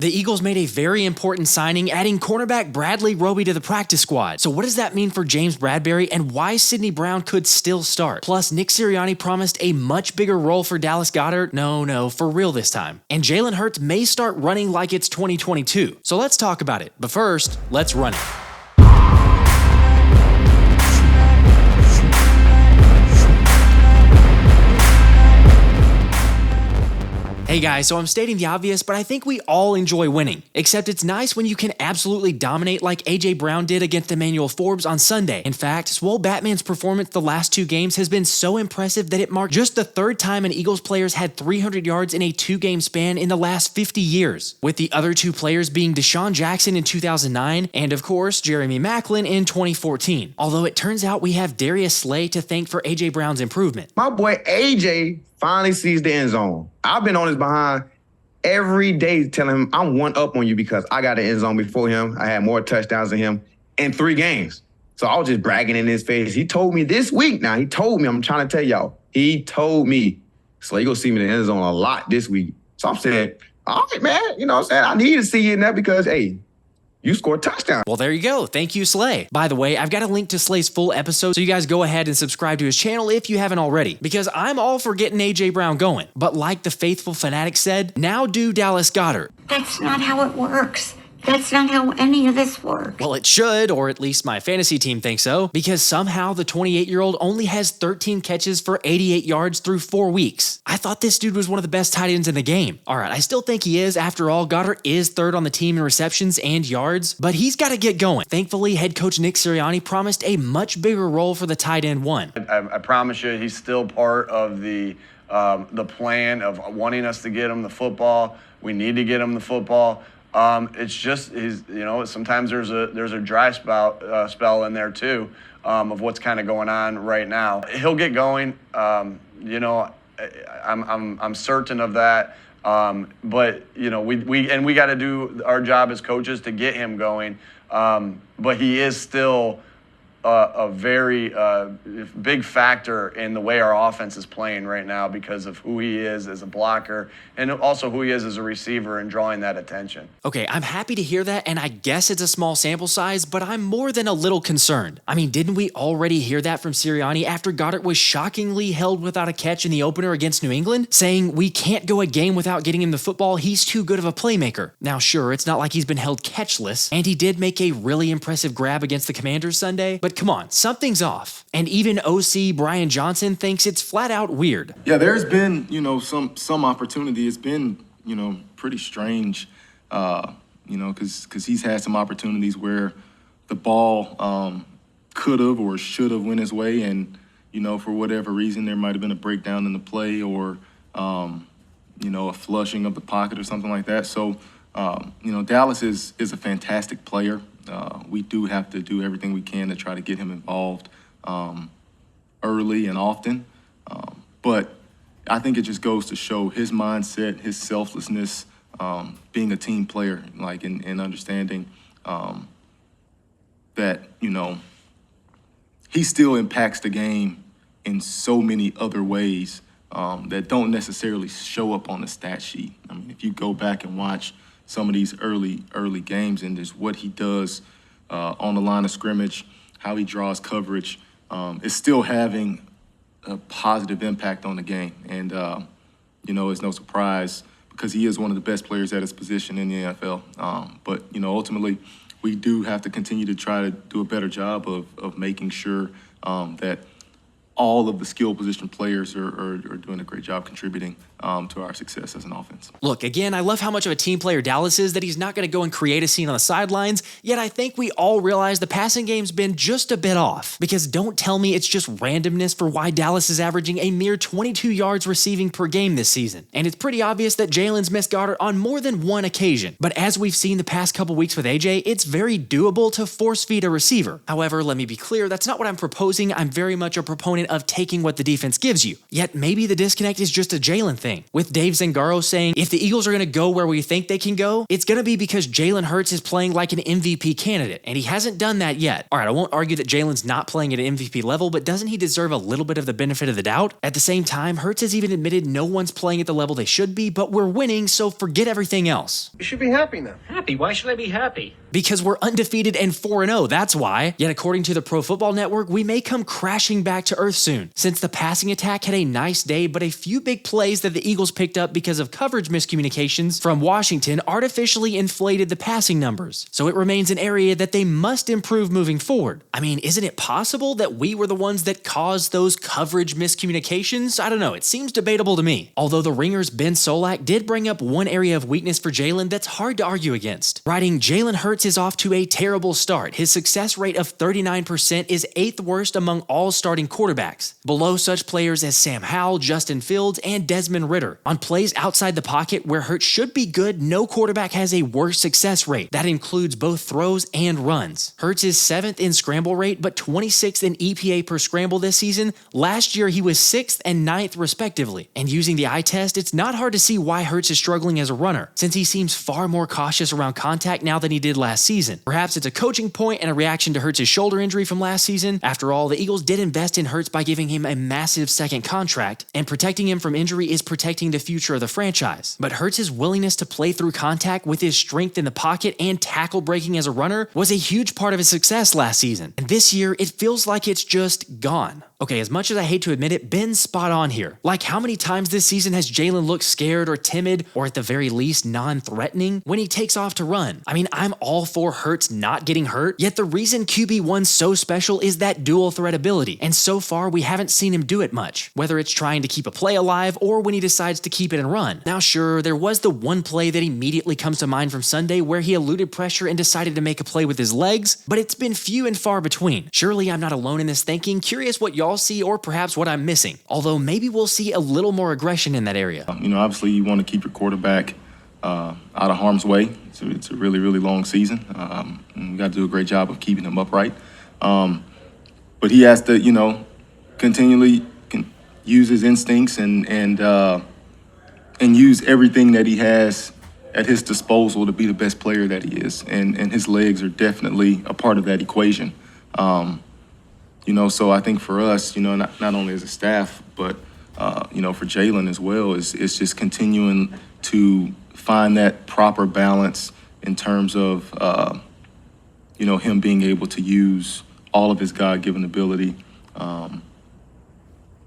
The Eagles made a very important signing, adding cornerback Bradley Roby to the practice squad. So what does that mean for James Bradberry and why Sidney Brown could still start? Plus, Nick Sirianni promised a much bigger role for Dallas Goedert. No, for real this time. And Jalen Hurts may start running like it's 2022. So let's talk about it. But first, let's run it. Hey guys, so I'm stating the obvious, but I think we all enjoy winning. Except it's nice when you can absolutely dominate like AJ Brown did against Emmanuel Forbes on Sunday. In fact, Swole Batman's performance the last two games has been so impressive that it marked just the third time an Eagles player's had 300 yards in a two-game span in the last 50 years, with the other two players being Deshaun Jackson in 2009 and, of course, Jeremy Maclin in 2014. Although it turns out we have Darius Slay to thank for AJ Brown's improvement. My boy AJ finally sees the end zone. I've been on his behind every day telling him I'm one up on you because I got the end zone before him. I had more touchdowns than him in 3 games. So I was just bragging in his face. He told me this week now, I'm trying to tell y'all, he told me, so you're going to see me in the end zone a lot this week. So I'm saying, all right, man, you know what I'm saying? I need to see you in there because, hey, you scored a touchdown. Well, there you go. Thank you, Slay. By the way, I've got a link to Slay's full episode, so you guys go ahead and subscribe to his channel if you haven't already, because I'm all for getting AJ Brown going. But like the faithful fanatic said, now do Dallas Goedert. That's not how it works. That's not how any of this works. Well, it should, or at least my fantasy team thinks so, because somehow the 28-year-old only has 13 catches for 88 yards through 4 weeks. I thought this dude was one of the best tight ends in the game. All right, I still think he is. After all, Goedert is third on the team in receptions and yards, but he's got to get going. Thankfully, head coach Nick Sirianni promised a much bigger role for the tight end one. I promise you, he's still part of the plan of wanting us to get him the football. We need to get him the football. It's just sometimes there's a dry spell in there too, of what's kind of going on right now. He'll get going. I'm certain of that. But we got to do our job as coaches to get him going. But he is still a very big factor in the way our offense is playing right now because of who he is as a blocker and also who he is as a receiver and drawing that attention. Okay, I'm happy to hear that, and I guess it's a small sample size, but I'm more than a little concerned. I mean, didn't we already hear that from Sirianni after Goedert was shockingly held without a catch in the opener against New England, saying we can't go a game without getting him the football, he's too good of a playmaker. Now sure, it's not like he's been held catchless, and he did make a really impressive grab against the Commanders Sunday, but come on, something's off. And even OC Brian Johnson thinks it's flat out weird. Yeah, there's been, some opportunity. It's been, pretty strange, because he's had some opportunities where the ball could have or should have went his way, and, for whatever reason, there might have been a breakdown in the play or, a flushing of the pocket or something like that. So, Dallas is a fantastic player. We do have to do everything we can to try to get him involved early and often. But I think it just goes to show his mindset, his selflessness, being a team player, and understanding that, he still impacts the game in so many other ways that don't necessarily show up on the stat sheet. I mean, if you go back and watch some of these early games and just what he does on the line of scrimmage, how he draws coverage, is still having a positive impact on the game. And, it's no surprise because he is one of the best players at his position in the NFL. But ultimately, we do have to continue to try to do a better job of making sure that all of the skill position players are doing a great job contributing to our success as an offense. Look, again, I love how much of a team player Dallas is, that he's not going to go and create a scene on the sidelines, yet I think we all realize the passing game's been just a bit off. Because don't tell me it's just randomness for why Dallas is averaging a mere 22 yards receiving per game this season. And it's pretty obvious that Jalen's missed Goedert on more than one occasion. But as we've seen the past couple weeks with AJ, it's very doable to force feed a receiver. However, let me be clear, that's not what I'm proposing. I'm very much a proponent of taking what the defense gives you. Yet maybe the disconnect is just a Jalen thing. thing. With Dave Zangaro saying, if the Eagles are going to go where we think they can go, it's going to be because Jalen Hurts is playing like an MVP candidate, and he hasn't done that yet. All right, I won't argue that Jalen's not playing at an MVP level, but doesn't he deserve a little bit of the benefit of the doubt? At the same time, Hurts has even admitted no one's playing at the level they should be, but we're winning, so forget everything else. You should be happy now. Happy? Why should I be happy? Because we're undefeated and 4-0, that's why. Yet according to the Pro Football Network, we may come crashing back to earth soon, since the passing attack had a nice day, but a few big plays that the Eagles picked up because of coverage miscommunications from Washington artificially inflated the passing numbers. So it remains an area that they must improve moving forward. I mean, isn't it possible that we were the ones that caused those coverage miscommunications? I don't know, it seems debatable to me. Although the Ringer's Ben Solak did bring up one area of weakness for Jalen that's hard to argue against. Writing, Jalen Hurts is off to a terrible start. His success rate of 39% is 8th worst among all starting quarterbacks, below such players as Sam Howell, Justin Fields, and Desmond Ridder. On plays outside the pocket where Hurts should be good, no quarterback has a worse success rate. That includes both throws and runs. Hurts is 7th in scramble rate, but 26th in EPA per scramble this season. Last year, he was 6th and 9th respectively. And using the eye test, it's not hard to see why Hurts is struggling as a runner, since he seems far more cautious around contact now than he did last season. Perhaps it's a coaching point and a reaction to Hurts' shoulder injury from last season. After all, the Eagles did invest in Hurts by giving him a massive second contract, and protecting him from injury is protecting the future of the franchise. But Hurts' willingness to play through contact with his strength in the pocket and tackle breaking as a runner was a huge part of his success last season. And this year, it feels like it's just gone. Okay, as much as I hate to admit it, Ben's spot on here. Like, how many times this season has Jalen looked scared or timid, or at the very least non-threatening, when he takes off to run? I mean, I'm all for Hurts not getting hurt, yet the reason QB1's so special is that dual threat ability, and so far we haven't seen him do it much, whether it's trying to keep a play alive or when he decides to keep it and run. Now sure, there was the one play that immediately comes to mind from Sunday where he eluded pressure and decided to make a play with his legs, but it's been few and far between. Surely I'm not alone in this thinking, curious what y'all see or perhaps what I'm missing, although maybe we'll see a little more aggression in that area. Obviously you want to keep your quarterback out of harm's way. It's a really, really long season. And we got to do a great job of keeping him upright. But he has to, continually use his instincts and use everything that he has at his disposal to be the best player that he is. And his legs are definitely a part of that equation. So I think for us, not only as a staff, but, for Jalen as well, is just continuing to find that proper balance in terms of, him being able to use all of his God-given ability,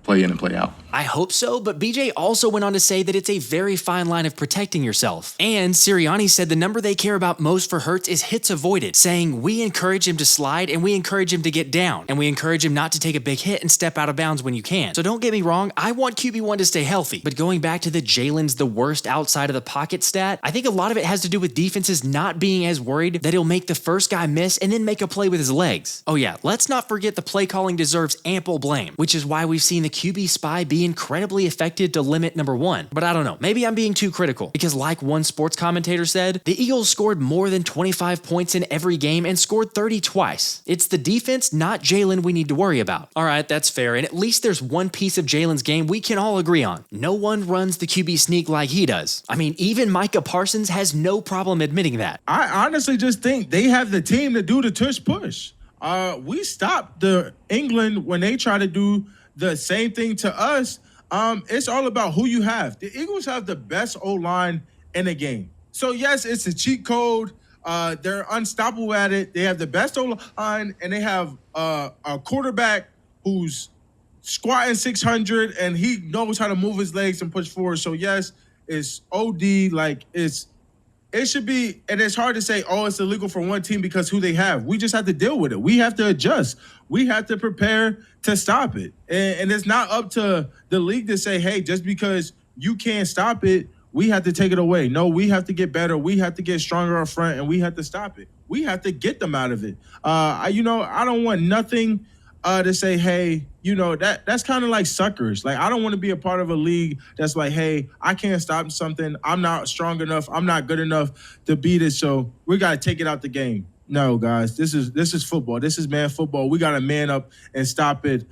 play in and play out. I hope so, but BJ also went on to say that it's a very fine line of protecting yourself. And Sirianni said the number they care about most for Hurts is hits avoided, saying we encourage him to slide and we encourage him to get down, and we encourage him not to take a big hit and step out of bounds when you can. So don't get me wrong, I want QB1 to stay healthy, but going back to the Jalen's the worst outside of the pocket stat, I think a lot of it has to do with defenses not being as worried that he'll make the first guy miss and then make a play with his legs. Oh yeah, let's not forget the play calling deserves ample blame, which is why we've seen the QB spy be incredibly effective to limit number one. But I don't know, maybe I'm being too critical, because like one sports commentator said, the Eagles scored more than 25 points in every game and scored 30 twice. It's the defense, not Jalen, we need to worry about. All right, that's fair, and at least there's one piece of Jalen's game we can all agree on. No one runs the QB sneak like he does. I mean, even Micah Parsons has no problem admitting that. I honestly just think they have the team to do the tush push. We stopped the England when they try to do the same thing to us. It's all about who you have. The Eagles have the best O-line in the game. So yes, it's a cheat code. They're unstoppable at it. They have the best O-line, and they have a quarterback who's squatting 600, and he knows how to move his legs and push forward. So yes, it's OD. It should be, and it's hard to say, it's illegal for one team because who they have. We just have to deal with it. We have to adjust. We have to prepare to stop it. And it's not up to the league to say, hey, just because you can't stop it, we have to take it away. No, we have to get better. We have to get stronger up front, and we have to stop it. We have to get them out of it. I don't want nothing to say, hey, that's kind of like suckers. Like, I don't want to be a part of a league that's like, hey, I can't stop something. I'm not strong enough. I'm not good enough to beat it. So we got to take it out the game. No, guys, this is football. This is man football. We got to man up and stop it.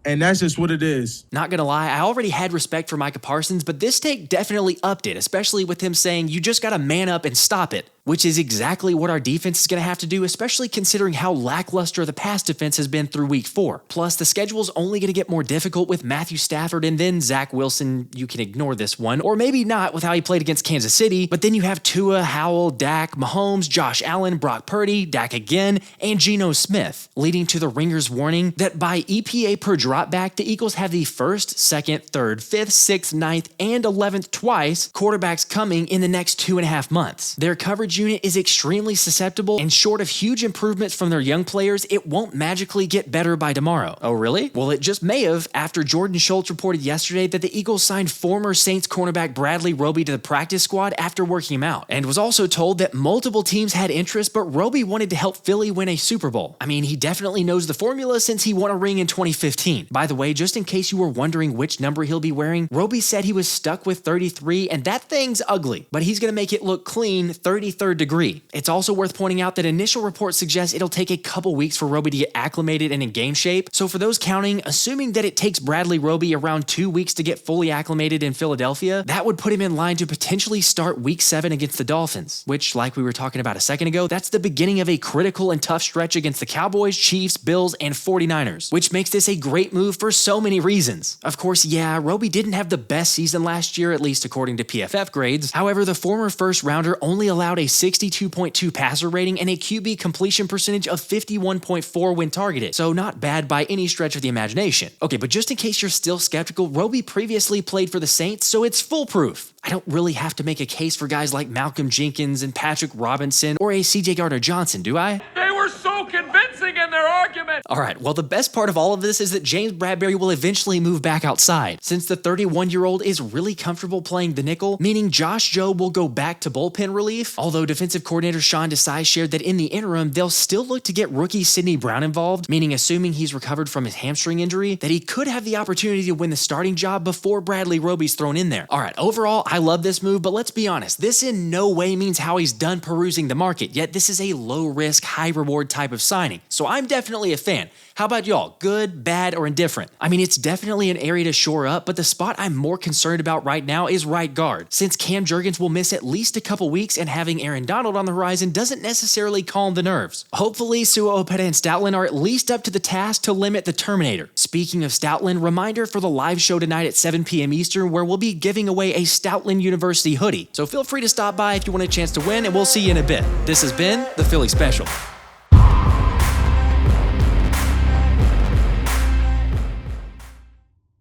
And that's just what it is. Not gonna lie, I already had respect for Micah Parsons, but this take definitely upped it, especially with him saying, you just gotta man up and stop it, which is exactly what our defense is gonna have to do, especially considering how lackluster the pass defense has been through week 4. Plus, the schedule's only gonna get more difficult with Matthew Stafford and then Zach Wilson. You can ignore this one, or maybe not with how he played against Kansas City, but then you have Tua, Howell, Dak, Mahomes, Josh Allen, Brock Purdy, Dak again, and Geno Smith, leading to the Ringer's warning that by EPA per dropback, the Eagles have the 1st, 2nd, 3rd, 5th, 6th, 9th, and 11th twice quarterbacks coming in the next 2.5 months. Their coverage unit is extremely susceptible, and short of huge improvements from their young players, it won't magically get better by tomorrow. Oh really? Well, it just may have, after Jordan Schultz reported yesterday that the Eagles signed former Saints cornerback Bradley Roby to the practice squad after working him out, and was also told that multiple teams had interest, but Roby wanted to help Philly win a Super Bowl. I mean, he definitely knows the formula since he won a ring in 2015. By the way, just in case you were wondering which number he'll be wearing, Roby said he was stuck with 33, and that thing's ugly, but he's gonna make it look clean 33rd degree. It's also worth pointing out that initial reports suggest it'll take a couple weeks for Roby to get acclimated and in game shape, so for those counting, assuming that it takes Bradley Roby around 2 weeks to get fully acclimated in Philadelphia, that would put him in line to potentially start week 7 against the Dolphins, which, like we were talking about a second ago, that's the beginning of a critical and tough stretch against the Cowboys, Chiefs, Bills, and 49ers, which makes this a great move for so many reasons. Of course, yeah, Roby didn't have the best season last year, at least according to PFF grades. However, the former first rounder only allowed a 62.2 passer rating and a QB completion percentage of 51.4 when targeted, so not bad by any stretch of the imagination. Okay, but just in case you're still skeptical, Roby previously played for the Saints, so it's foolproof. I don't really have to make a case for guys like Malcolm Jenkins and Patrick Robinson or a CJ Gardner-Johnson, do I? They were so convincing in their argument. Alright, well the best part of all of this is that James Bradberry will eventually move back outside, since the 31-year-old is really comfortable playing the nickel, meaning Josh Jobe will go back to bullpen relief, although defensive coordinator Sean Desai shared that in the interim, they'll still look to get rookie Sidney Brown involved, meaning assuming he's recovered from his hamstring injury, that he could have the opportunity to win the starting job before Bradley Roby's thrown in there. Alright, overall, I love this move, but let's be honest, this in no way means Howie's done perusing the market, yet this is a low-risk, high-reward type of signing, so I'm definitely a fan. How about y'all? Good, bad, or indifferent? I mean, it's definitely an area to shore up, but the spot I'm more concerned about right now is right guard, since Cam Jurgens will miss at least a couple weeks and having Aaron Donald on the horizon doesn't necessarily calm the nerves. Hopefully, Sua Opeta and Stoutland are at least up to the task to limit the Terminator. Speaking of Stoutland, reminder for the live show tonight at 7 p.m. Eastern where we'll be giving away a Stoutland University hoodie, so feel free to stop by if you want a chance to win, and we'll see you in a bit. This has been the Philly Special.